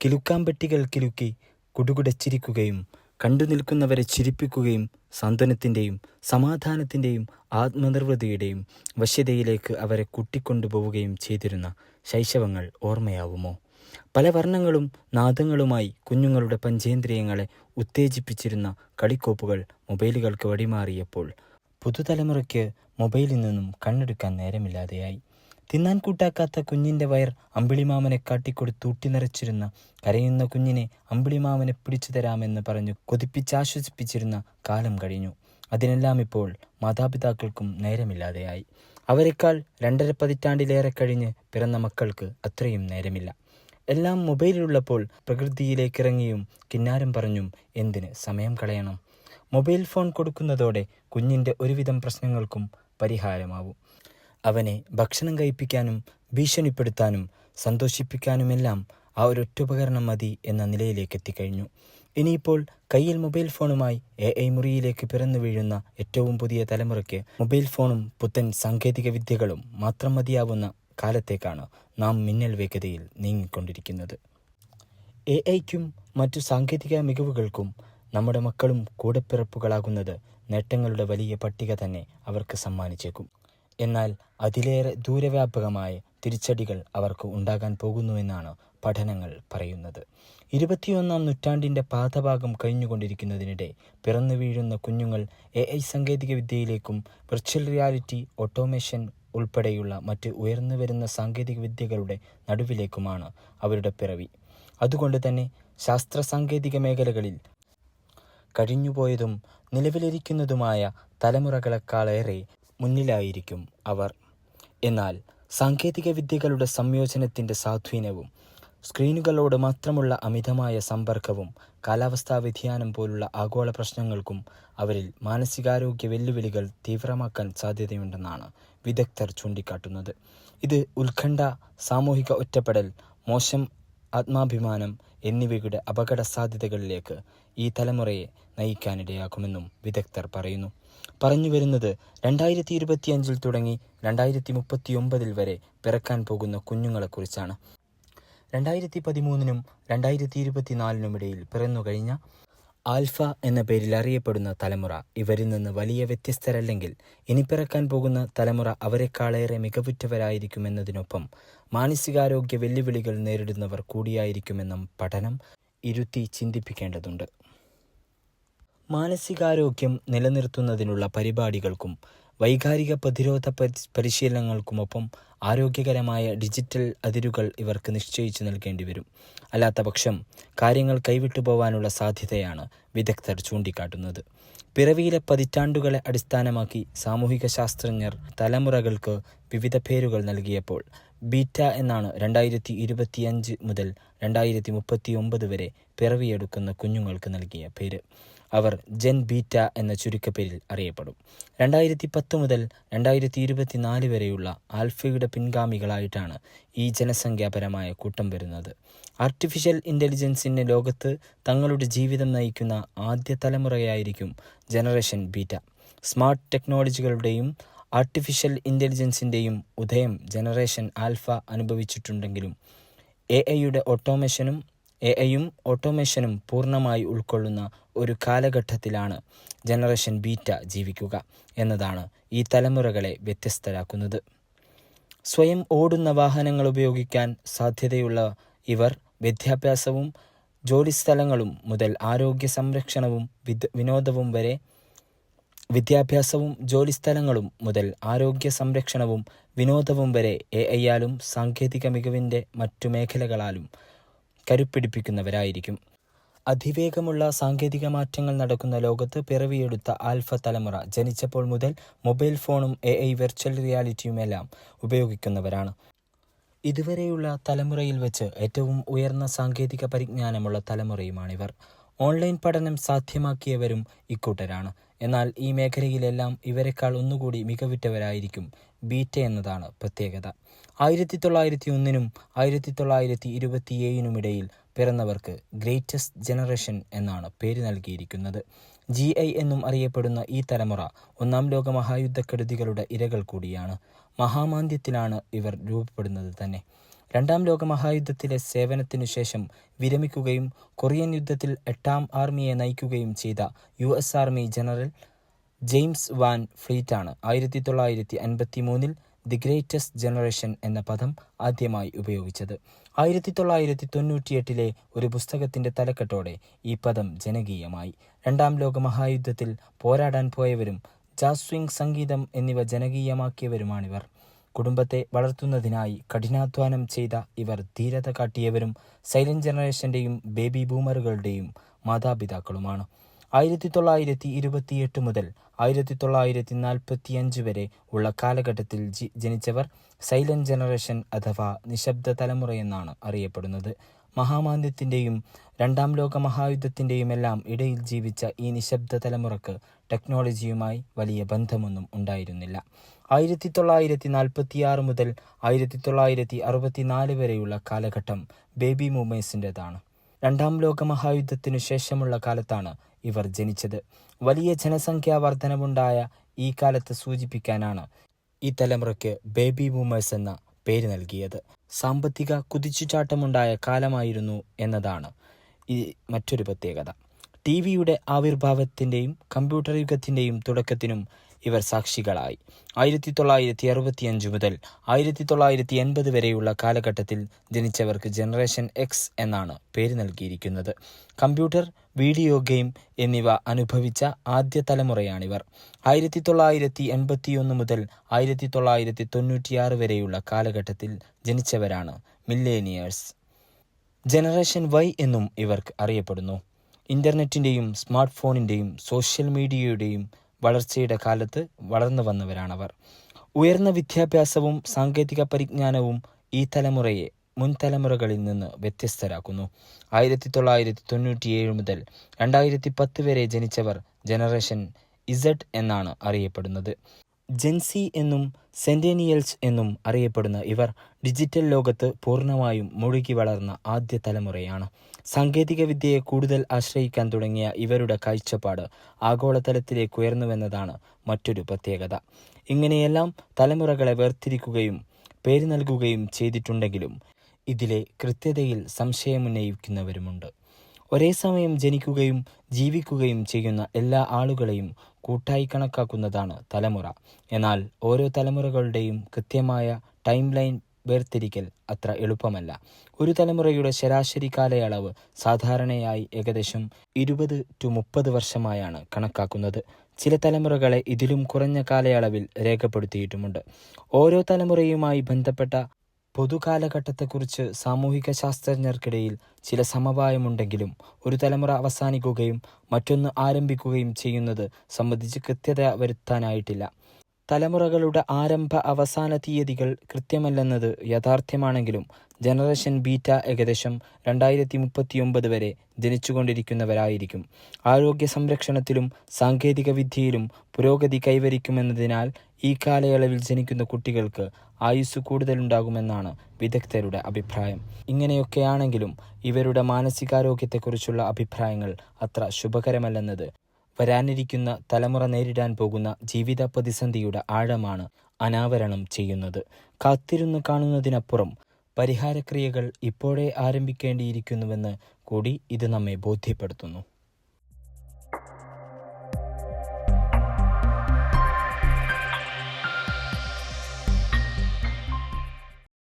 കിലുക്കാമ്പെട്ടികൾ കിലുക്കി കുടുകുടച്ചിരിക്കുകയും കണ്ടു നിൽക്കുന്നവരെ ചിരിപ്പിക്കുകയും സാന്ത്വനത്തിൻ്റെയും സമാധാനത്തിൻ്റെയും ആത്മനിർവൃതിയുടെയും വശ്യതയിലേക്ക് അവരെ കൂട്ടിക്കൊണ്ടുപോവുകയും ചെയ്തിരുന്ന ശൈശവങ്ങൾ ഓർമ്മയാവുമോ? പല വർണ്ണങ്ങളും നാദങ്ങളുമായി കുഞ്ഞുങ്ങളുടെ പഞ്ചേന്ദ്രിയങ്ങളെ ഉത്തേജിപ്പിച്ചിരുന്ന കളിക്കോപ്പുകൾ മൊബൈലുകൾക്ക് വഴിമാറിയപ്പോൾ പുതുതലമുറയ്ക്ക് മൊബൈലിൽ നിന്നും കണ്ണെടുക്കാൻ നേരമില്ലാതെയായി. തിന്നാൻ കൂട്ടാക്കാത്ത കുഞ്ഞിൻ്റെ വയർ അമ്പിളിമാമനെ കാട്ടിക്കൊടുത്തൂട്ടി നിറച്ചിരുന്ന, കരയുന്ന കുഞ്ഞിനെ അമ്പിളിമാമനെ പിടിച്ചു തരാമെന്ന് പറഞ്ഞു കൊതിപ്പിച്ചാശ്വസിപ്പിച്ചിരുന്ന കാലം കഴിഞ്ഞു. അതിനെല്ലാം ഇപ്പോൾ മാതാപിതാക്കൾക്കും നേരമില്ലാതെയായി. അവരെക്കാൾ 2.5 പതിറ്റാണ്ടിലേറെ കഴിഞ്ഞ് പിറന്ന മക്കൾക്ക് അത്രയും നേരമില്ല. എല്ലാം മൊബൈലിലുള്ളപ്പോൾ പ്രകൃതിയിലേക്കിറങ്ങിയും കിന്നാരം പറഞ്ഞും എന്തിന് സമയം കളയണം? മൊബൈൽ ഫോൺ കൊടുക്കുന്നതോടെ കുഞ്ഞിൻ്റെ ഒരുവിധം പ്രശ്നങ്ങൾക്കും പരിഹാരമാവും. അവനെ ഭക്ഷണം കഴിപ്പിക്കാനും ഭീഷണിപ്പെടുത്താനും സന്തോഷിപ്പിക്കാനുമെല്ലാം ആ ഒരൊറ്റ ഉപകരണം മതി എന്ന നിലയിലേക്ക് എത്തിക്കഴിഞ്ഞു. ഇനിയിപ്പോൾ കയ്യിൽ മൊബൈൽ ഫോണുമായി AI മുറിയിലേക്ക് പിറന്നു വീഴുന്ന ഏറ്റവും പുതിയ തലമുറയ്ക്ക് മൊബൈൽ ഫോണും പുത്തൻ സാങ്കേതിക വിദ്യകളും മാത്രം മതിയാവുന്ന കാലത്തേക്കാണ് നാം മിന്നൽ വേഗതയിൽ നീങ്ങിക്കൊണ്ടിരിക്കുന്നത്. AIക്കും മറ്റു സാങ്കേതിക മികവുകൾക്കും നമ്മുടെ മക്കളും കൂടപ്പിറപ്പുകളാകുന്നത് നേട്ടങ്ങളുടെ വലിയ പട്ടിക തന്നെ അവർക്ക് സമ്മാനിച്ചേക്കും. എന്നാൽ അതിലേറെ ദൂരവ്യാപകമായ തിരിച്ചടികൾ അവർക്ക് ഉണ്ടാകാൻ പോകുന്നുവെന്നാണ് പഠനങ്ങൾ പറയുന്നത്. 21-ാം നൂറ്റാണ്ടിൻ്റെ പാദഭാഗം കഴിഞ്ഞുകൊണ്ടിരിക്കുന്നതിനിടെ പിറന്നു വീഴുന്ന കുഞ്ഞുങ്ങൾ AI സാങ്കേതിക വിദ്യയിലേക്കും വിർച്വൽ റിയാലിറ്റി, ഓട്ടോമേഷൻ ഉൾപ്പെടെയുള്ള മറ്റ് ഉയർന്നു വരുന്ന സാങ്കേതിക വിദ്യകളുടെ നടുവിലേക്കുമാണ് അവരുടെ പിറവി. അതുകൊണ്ട് തന്നെ ശാസ്ത്ര സാങ്കേതിക മേഖലകളിൽ കഴിഞ്ഞുപോയതും നിലവിലിരിക്കുന്നതുമായ തലമുറകളെക്കാളേറെ മുന്നിലായിരിക്കും അവർ. എന്നാൽ സാങ്കേതിക വിദ്യകളുടെ സംയോജനത്തിൻ്റെ സ്വാധീനവും സ്ക്രീനുകളോട് മാത്രമുള്ള അമിതമായ സമ്പർക്കവും കാലാവസ്ഥാ വ്യതിയാനം പോലുള്ള ആഗോള പ്രശ്നങ്ങൾക്കും അവരിൽ മാനസികാരോഗ്യ വെല്ലുവിളികൾ തീവ്രമാക്കാൻ സാധ്യതയുണ്ടെന്നാണ് വിദഗ്ധർ ചൂണ്ടിക്കാട്ടുന്നത്. ഇത് ഉത്കണ്ഠ, സാമൂഹിക ഒറ്റപ്പെടൽ, മോശം ആത്മാഭിമാനം എന്നിവയുടെ അപകട സാധ്യതകളിലേക്ക് ഈ തലമുറയെ നയിക്കാനിടയാക്കുമെന്നും വിദഗ്ധർ പറയുന്നു. പറഞ്ഞുവരുന്നത് 2025 തുടങ്ങി 2039 വരെ പിറക്കാൻ പോകുന്ന കുഞ്ഞുങ്ങളെക്കുറിച്ചാണ്. 2013-നും 2024-നും ഇടയിൽ പിറന്നുകഴിഞ്ഞ ആൽഫ എന്ന പേരിൽ അറിയപ്പെടുന്ന തലമുറ ഇവരിൽ നിന്ന് വലിയ വ്യത്യസ്തരല്ലെങ്കിൽ ഇനി പിറക്കാൻ പോകുന്ന തലമുറ അവരെക്കാളേറെ മികവുറ്റവരായിരിക്കുമെന്നതിനൊപ്പം മാനസികാരോഗ്യ വെല്ലുവിളികൾ നേരിടുന്നവർ കൂടിയായിരിക്കുമെന്നും പഠനം ഇരുത്തി ചിന്തിപ്പിക്കേണ്ടതുണ്ട്. മാനസികാരോഗ്യം നിലനിർത്തുന്നതിനുള്ള പരിപാടികൾക്കും വൈകാരിക പ്രതിരോധ പരിശീലനങ്ങൾക്കുമൊപ്പം ആരോഗ്യകരമായ ഡിജിറ്റൽ അതിരുകൾ ഇവർക്ക് നിശ്ചയിച്ചു നൽകേണ്ടി വരും. അല്ലാത്തപക്ഷം കാര്യങ്ങൾ കൈവിട്ടു പോവാനുള്ള സാധ്യതയാണ് വിദഗ്ധർ ചൂണ്ടിക്കാട്ടുന്നത്. പിറവിയിലെ പതിറ്റാണ്ടുകളെ അടിസ്ഥാനമാക്കി സാമൂഹിക ശാസ്ത്രജ്ഞർ തലമുറകൾക്ക് വിവിധ പേരുകൾ നൽകിയപ്പോൾ ബീറ്റ എന്നാണ് 2025 മുതൽ 2039 വരെ പിറവിയെടുക്കുന്ന കുഞ്ഞുങ്ങൾക്ക് നൽകിയ പേര്. അവർ ജെൻ ബീറ്റ എന്ന ചുരുക്കപ്പേരിൽ അറിയപ്പെടും. 2010 മുതൽ 2024 വരെയുള്ള ആൽഫയുടെ പിൻഗാമികളായിട്ടാണ് ഈ ജനസംഖ്യാപരമായ കൂട്ടം വരുന്നത്. ആർട്ടിഫിഷ്യൽ ഇൻ്റലിജൻസിൻ്റെ ലോകത്ത് തങ്ങളുടെ ജീവിതം നയിക്കുന്ന ആദ്യ തലമുറയായിരിക്കും ജനറേഷൻ ബീറ്റ. സ്മാർട്ട് ടെക്നോളജികളുടെയും ആർട്ടിഫിഷ്യൽ ഇൻ്റലിജൻസിൻ്റെയും ഉദയം ജനറേഷൻ ആൽഫ അനുഭവിച്ചിട്ടുണ്ടെങ്കിലും എഐയും ഓട്ടോമേഷനും പൂർണ്ണമായി ഉൾക്കൊള്ളുന്ന ഒരു കാലഘട്ടത്തിലാണ് ജനറേഷൻ ബീറ്റ ജീവിക്കുക എന്നതാണ് ഈ തലമുറകളെ വ്യത്യസ്തരാക്കുന്നത്. സ്വയം ഓടുന്ന വാഹനങ്ങൾ ഉപയോഗിക്കാൻ സാധ്യതയുള്ള ഇവർ വിദ്യാഭ്യാസവും ജോലിസ്ഥലങ്ങളും മുതൽ ആരോഗ്യ സംരക്ഷണവും വിനോദവും വരെ എഐയാലും സാങ്കേതിക മികവിൻ്റെ മറ്റു മേഖലകളാലും കരുപ്പിടിപ്പിക്കുന്നവരായിരിക്കും. അതിവേഗമുള്ള സാങ്കേതിക മാറ്റങ്ങൾ നടക്കുന്ന ലോകത്ത് പിറവിയെടുത്ത ആൽഫ തലമുറ ജനിച്ചപ്പോൾ മുതൽ മൊബൈൽ ഫോണും AI വെർച്വൽ റിയാലിറ്റിയുമെല്ലാം ഉപയോഗിക്കുന്നവരാണ്. ഇതുവരെയുള്ള തലമുറയിൽ വെച്ച് ഏറ്റവും ഉയർന്ന സാങ്കേതിക പരിജ്ഞാനമുള്ള തലമുറയുമാണിവർ. ഓൺലൈൻ പഠനം സാധ്യമാക്കിയവരും ഇക്കൂട്ടരാണ്. എന്നാൽ ഈ മേഖലയിലെല്ലാം ഇവരെക്കാൾ ഒന്നുകൂടി മികവുറ്റവരായിരിക്കും ബീറ്റ എന്നതാണ് പ്രത്യേകത. 1901-നും 1927-നും ഇടയിൽ പിറന്നവർക്ക് ഗ്രേറ്റസ്റ്റ് ജനറേഷൻ എന്നാണ് പേര് നൽകിയിരിക്കുന്നത്. GI എന്നും അറിയപ്പെടുന്ന ഈ തലമുറ 1-ാം ലോക മഹായുദ്ധക്കെടുതികളുടെ ഇരകൾ കൂടിയാണ്. മഹാമാന്ദ്യത്തിലാണ് ഇവർ രൂപപ്പെടുന്നത് തന്നെ. രണ്ടാം ലോകമഹായുദ്ധത്തിലെ സേവനത്തിനു ശേഷം വിരമിക്കുകയും കൊറിയൻ യുദ്ധത്തിൽ 8ാം ആർമിയെ നയിക്കുകയും ചെയ്ത US army general James Van ഫ്ലീറ്റാണ് 1953 ദി ഗ്രേറ്റസ്റ്റ് ജനറേഷൻ എന്ന പദം ആദ്യമായി ഉപയോഗിച്ചത്. 1998 ഒരു പുസ്തകത്തിന്റെ തലക്കെട്ടോടെ ഈ പദം ജനകീയമായി. രണ്ടാം ലോകമഹായുദ്ധത്തിൽ പോരാടാൻ പോയവരും ജാസ് സ്വിംഗ് സംഗീതം എന്നിവ ജനകീയമാക്കിയവരുമാണിവർ. കുടുംബത്തെ വളർത്തുന്നതിനായി കഠിനാധ്വാനം ചെയ്ത ഇവർ ധീരത കാട്ടിയവരും സൈലന്റ് ജനറേഷന്റെയും ബേബി ബൂമറുകളുടെയും മാതാപിതാക്കളുമാണ്. 1928 മുതൽ 1945 വരെ ഉള്ള കാലഘട്ടത്തിൽ ജനിച്ചവർ സൈലന്റ് ജനറേഷൻ അഥവാ നിശബ്ദ തലമുറയെന്നാണ് അറിയപ്പെടുന്നത്. മഹാമാന്ദ്യത്തിന്റെയും രണ്ടാം ലോക മഹായുദ്ധത്തിന്റെയുമെല്ലാം ഇടയിൽ ജീവിച്ച ഈ നിശബ്ദ തലമുറക്ക് ടെക്നോളജിയുമായി വലിയ ബന്ധമൊന്നും ഉണ്ടായിരുന്നില്ല. 1946 മുതൽ 1964 വരെയുള്ള കാലഘട്ടം ബേബി ബൂമേഴ്സിൻ്റെതാണ്. രണ്ടാം ലോക മഹായുദ്ധത്തിനു ശേഷമുള്ള കാലത്താണ് ഇവർ ജനിച്ചത്. വലിയ ജനസംഖ്യാ വർധനവുണ്ടായ ഈ കാലത്ത് സൂചിപ്പിക്കാനാണ് ഈ തലമുറയ്ക്ക് ബേബി ബൂമേഴ്സ് എന്ന പേര് നൽകിയത്. സാമ്പത്തിക കുതിച്ചുചാട്ടമുണ്ടായ കാലമായിരുന്നു എന്നതാണ് ഈ മറ്റൊരു പ്രത്യേകത. ടിവിയുടെ ആവിർഭാവത്തിൻ്റെയും കമ്പ്യൂട്ടർ യുഗത്തിൻ്റെയും തുടക്കത്തിനും ഇവർ സാക്ഷികളായി. 1965 മുതൽ 1980 വരെയുള്ള കാലഘട്ടത്തിൽ ജനിച്ചവർക്ക് ജനറേഷൻ എക്സ് എന്നാണ് പേര് നൽകിയിരിക്കുന്നത്. കമ്പ്യൂട്ടർ, വീഡിയോ ഗെയിം എന്നിവ അനുഭവിച്ച ആദ്യ തലമുറയാണിവർ. 1981 മുതൽ 1996 വരെയുള്ള കാലഘട്ടത്തിൽ ജനിച്ചവരാണ് മില്ലേനിയേഴ്സ്. ജനറേഷൻ വൈ എന്നും ഇവർക്ക് അറിയപ്പെടുന്നു. ഇന്റർനെറ്റിൻ്റെയും സ്മാർട്ട് ഫോണിൻ്റെയും സോഷ്യൽ മീഡിയയുടെയും വളർച്ചയുടെ കാലത്ത് വളർന്നു വന്നവരാണവർ. ഉയർന്ന വിദ്യാഭ്യാസവും സാങ്കേതിക പരിജ്ഞാനവും ഈ തലമുറയെ മുൻ തലമുറകളിൽ നിന്ന് വ്യത്യസ്തരാക്കുന്നു. 1997 മുതൽ 2010 വരെ ജനിച്ചവർ ജനറേഷൻ ഇസഡ് എന്നാണ് അറിയപ്പെടുന്നത്. ജെൻസി എന്നും സെന്റേനിയൽസ് എന്നും അറിയപ്പെടുന്ന ഇവർ ഡിജിറ്റൽ ലോകത്ത് പൂർണ്ണമായും മുഴുകി വളർന്ന ആദ്യ തലമുറയാണ്. സാങ്കേതിക വിദ്യയെ കൂടുതൽ ആശ്രയിക്കാൻ തുടങ്ങിയ ഇവരുടെ കാഴ്ചപ്പാട് ആഗോളതലത്തിലേക്ക് ഉയർന്നുവെന്നതാണ് മറ്റൊരു പ്രത്യേകത. ഇങ്ങനെയെല്ലാം തലമുറകളെ വേർതിരിക്കുകയും പേര് നൽകുകയും ചെയ്തിട്ടുണ്ടെങ്കിലും ഇതിലെ കൃത്യതയിൽ സംശയമുന്നയിക്കുന്നവരുമുണ്ട്. ഒരേ സമയം ജനിക്കുകയും ജീവിക്കുകയും ചെയ്യുന്ന എല്ലാ ആളുകളെയും കൂട്ടായി കണക്കാക്കുന്നതാണ് തലമുറ. എന്നാൽ ഓരോ തലമുറകളുടെയും കൃത്യമായ ടൈം ലൈൻ വേർതിരിക്കൽ അത്ര എളുപ്പമല്ല. ഒരു തലമുറയുടെ ശരാശരി കാലയളവ് സാധാരണയായി ഏകദേശം 20-30 വർഷമായാണ് കണക്കാക്കുന്നത്. ചില തലമുറകളെ ഇതിലും കുറഞ്ഞ കാലയളവിൽ രേഖപ്പെടുത്തിയിട്ടുമുണ്ട്. ഓരോ തലമുറയുമായി ബന്ധപ്പെട്ട പൊതുകാലഘട്ടത്തെക്കുറിച്ച് സാമൂഹിക ശാസ്ത്രജ്ഞർക്കിടയിൽ ചില സമവായമുണ്ടെങ്കിലും ഒരു തലമുറ അവസാനിക്കുകയും മറ്റൊന്ന് ആരംഭിക്കുകയും ചെയ്യുന്നത് സംബന്ധിച്ച് കൃത്യത വരുത്താനായിട്ടില്ല. തലമുറകളുടെ ആരംഭ അവസാന തീയതികൾ കൃത്യമല്ലെന്നത് യാഥാർത്ഥ്യമാണെങ്കിലും ജനറേഷൻ ബീറ്റ ഏകദേശം 2039 വരെ ജനിച്ചുകൊണ്ടിരിക്കുന്നവരായിരിക്കും. ആരോഗ്യ സംരക്ഷണത്തിലും സാങ്കേതിക വിദ്യയിലും പുരോഗതി കൈവരിക്കുമെന്നതിനാൽ ഈ കാലയളവിൽ ജനിക്കുന്ന കുട്ടികൾക്ക് ആയുസ് കൂടുതലുണ്ടാകുമെന്നാണ് വിദഗ്ധരുടെ അഭിപ്രായം. ഇങ്ങനെയൊക്കെയാണെങ്കിലും ഇവരുടെ മാനസികാരോഗ്യത്തെക്കുറിച്ചുള്ള അഭിപ്രായങ്ങൾ അത്ര ശുഭകരമല്ലെന്നത് വരാനിരിക്കുന്ന തലമുറ നേരിടാൻ പോകുന്ന ജീവിത പ്രതിസന്ധിയുടെ ആഴമാണ് അനാവരണം ചെയ്യുന്നത്. കാത്തിരുന്ന് കാണുന്നതിനപ്പുറം പരിഹാരക്രിയകൾ ഇപ്പോഴേ ആരംഭിക്കേണ്ടിയിരിക്കുന്നുവെന്ന് കൂടി ഇത് നമ്മെ ബോധ്യപ്പെടുത്തുന്നു.